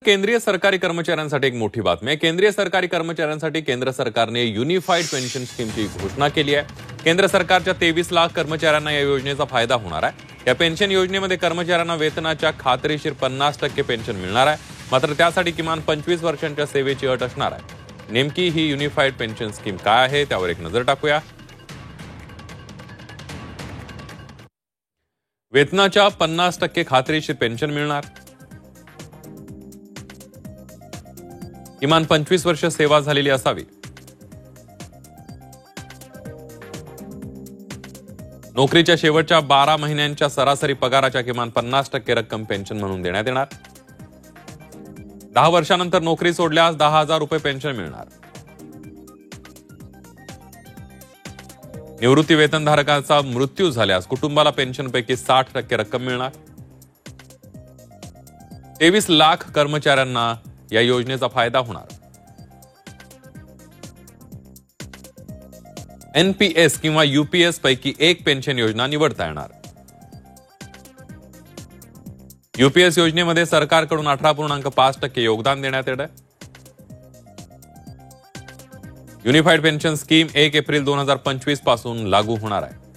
केंद्रीय सरकारी कर्मचाऱ्यांसाठी एक मोठी बातमी आहे। केंद्रीय सरकारी कर्मचाऱ्यांसाठी केंद्र सरकारने युनिफाईड पेन्शन स्कीमची घोषणा केली आहे। केंद्र सरकारच्या 23 लाख कर्मचाऱ्यांना या योजनेचा फायदा होणार आहे। या पेन्शन योजनेमध्ये कर्मचाऱ्यांना वेतनाच्या खात्रीशीर 50% पेन्शन मिळणार आहे, मात्र त्यासाठी किमान 25 वर्षांच्या सेवेची अट असणार आहे। नेमकी ही युनिफाईड पेन्शन स्कीम काय आहे त्यावर एक नजर टाकूया। वेतनाच्या 50% खात्रीशीर पेन्शन मिळणार, किमान 25 वर्ष सेवा झालेली असावी, नोकरीच्या शेवटच्या 12 महिन्यांच्या सरासरी पगाराच्या किमान 50% रक्कम पेन्शन म्हणून देण्यात येणार। 10 वर्षानंतर नोकरी सोडल्यास 10,000 रुपये पेन्शन मिळणार। निवृत्ती वेतनधारकाचा मृत्यू झाल्यास कुटुंबाला पेन्शनपैकी 60% रक्कम मिळणार। 23 लाख कर्मचाऱ्यांना या योजनेचा फायदा होणार। एनपीएस किंवा यूपीएस पैकी एक पेन्शन योजना निवडता येणार। यूपीएस योजनेमध्ये सरकारकडून 18.5% योगदान देण्यात येणार। युनिफाईड पेन्शन स्कीम 1 एप्रिल 2025 पासून लागू होणार आहे।